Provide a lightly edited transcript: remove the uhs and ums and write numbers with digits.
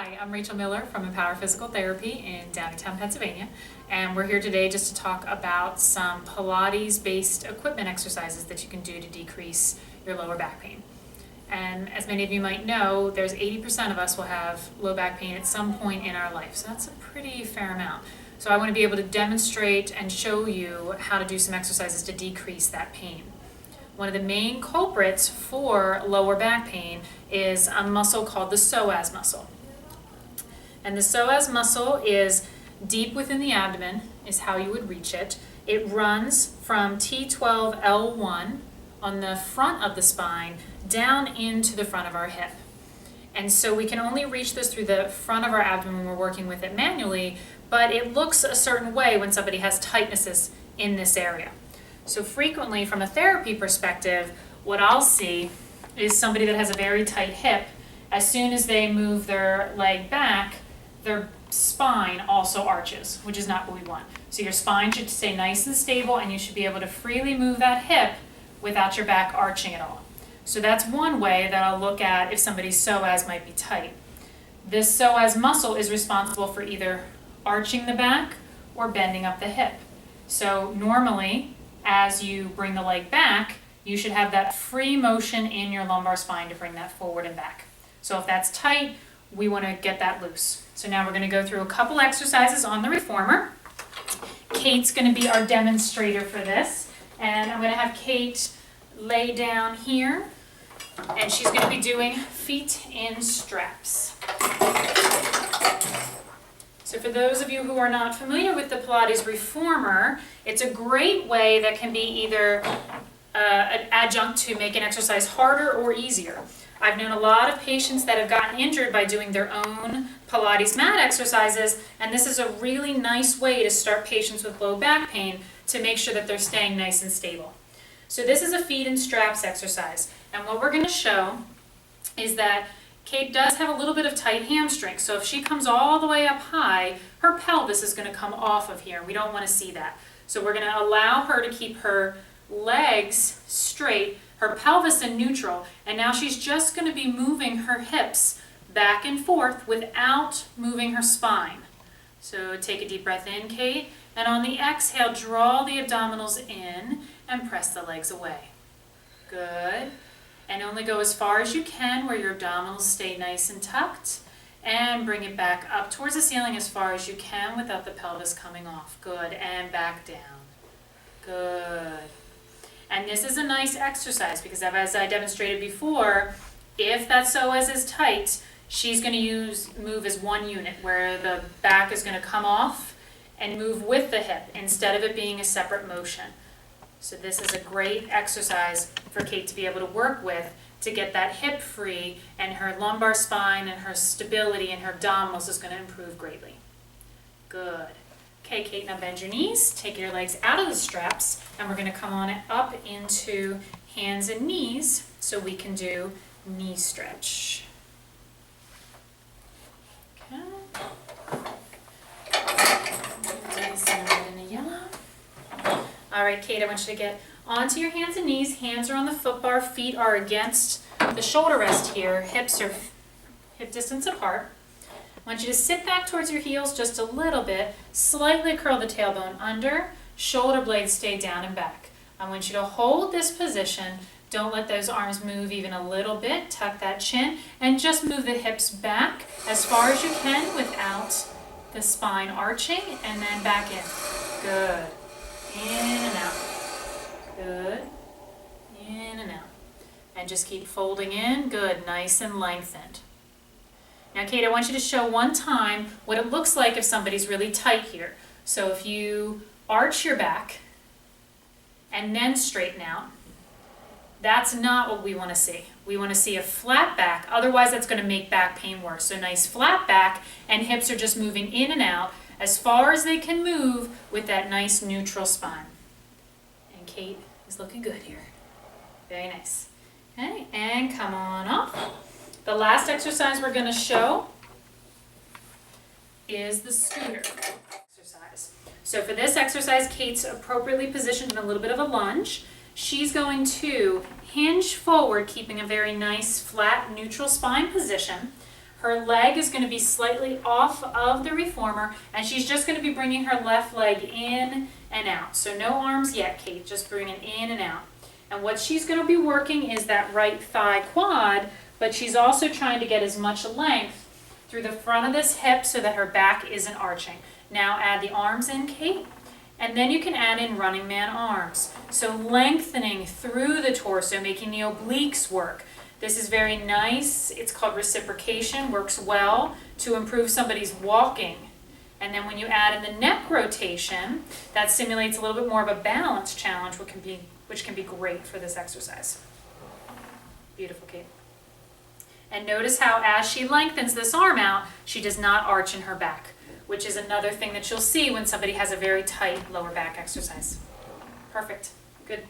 Hi, I'm Rachel Miller from Empower Physical Therapy in Downingtown, Pennsylvania, and we're here today just to talk about some Pilates-based equipment exercises that you can do to decrease your lower back pain. And as many of you might know, there's 80% of us will have low back pain at some point in our life, so that's a pretty fair amount. So I want to be able to demonstrate and show you how to do some exercises to decrease that pain. One of the main culprits for lower back pain is a muscle called the psoas muscle. And the psoas muscle is deep within the abdomen, is how you would reach it. It runs from T12L1 on the front of the spine down into the front of our hip. And so we can only reach this through the front of our abdomen when we're working with it manually, but it looks a certain way when somebody has tightnesses in this area. So frequently, from a therapy perspective, what I'll see is somebody that has a very tight hip. As soon as they move their leg back, their spine also arches, which is not what we want. So your spine should stay nice and stable, and you should be able to freely move that hip without your back arching at all. So that's one way that I'll look at if somebody's psoas might be tight. This psoas muscle is responsible for either arching the back or bending up the hip. So normally, as you bring the leg back, you should have that free motion in your lumbar spine to bring that forward and back. So if that's tight, we want to get that loose. So now we're going to go through a couple exercises on the reformer. Kate's going to be our demonstrator for this, and I'm going to have Kate lay down here, and she's going to be doing feet in straps. So for those of you who are not familiar with the Pilates Reformer, it's a great way that can be either an adjunct to make an exercise harder or easier. I've known a lot of patients that have gotten injured by doing their own Pilates mat exercises, and this is a really nice way to start patients with low back pain to make sure that they're staying nice and stable. So this is a feet in straps exercise, and what we're going to show is that Kate does have a little bit of tight hamstring, so if she comes all the way up high, her pelvis is going to come off of here. We don't want to see that. So we're going to allow her to keep her legs straight, her pelvis in neutral, and now she's just going to be moving her hips back and forth without moving her spine. So take a deep breath in, Kate, and on the exhale, draw the abdominals in and press the legs away. Good. And only go as far as you can where your abdominals stay nice and tucked, and bring it back up towards the ceiling as far as you can without the pelvis coming off. Good. And back down. Good. And this is a nice exercise because, as I demonstrated before, if that psoas is tight, she's going to move as one unit where the back is going to come off and move with the hip instead of it being a separate motion. So this is a great exercise for Kate to be able to work with to get that hip free, and her lumbar spine and her stability and her abdominals is going to improve greatly. Good. Okay, Kate, now bend your knees, take your legs out of the straps, and we're going to come on up into hands and knees so we can do knee stretch. Okay. All right, Kate, I want you to get onto your hands and knees. Hands are on the foot bar, feet are against the shoulder rest here, hips are hip distance apart. I want you to sit back towards your heels just a little bit, slightly curl the tailbone under, shoulder blades stay down and back. I want you to hold this position. Don't let those arms move even a little bit. Tuck that chin and just move the hips back as far as you can without the spine arching, and then back in. Good. In and out. Good. In and out. And just keep folding in. Good. Nice and lengthened. Now, Kate, I want you to show one time what it looks like if somebody's really tight here. So if you arch your back and then straighten out, that's not what we want to see. We want to see a flat back. Otherwise, that's going to make back pain worse. So nice flat back, and hips are just moving in and out as far as they can move with that nice neutral spine. And Kate is looking good here. Very nice. Okay, and come on off. The last exercise we're going to show is the scooter exercise. So for this exercise, Kate's appropriately positioned in a little bit of a lunge. She's going to hinge forward, keeping a very nice, flat, neutral spine position. Her leg is going to be slightly off of the reformer, and she's just going to be bringing her left leg in and out. So no arms yet, Kate, just bringing in and out. And what she's going to be working is that right thigh quad, but she's also trying to get as much length through the front of this hip so that her back isn't arching. Now add the arms in, Kate, and then you can add in running man arms. So lengthening through the torso, making the obliques work. This is very nice. It's called reciprocation, works well to improve somebody's walking. And then when you add in the neck rotation, that simulates a little bit more of a balance challenge, which can be great for this exercise. Beautiful, Kate. And notice how as she lengthens this arm out, she does not arch in her back, which is another thing that you'll see when somebody has a very tight lower back exercise. Perfect. Good.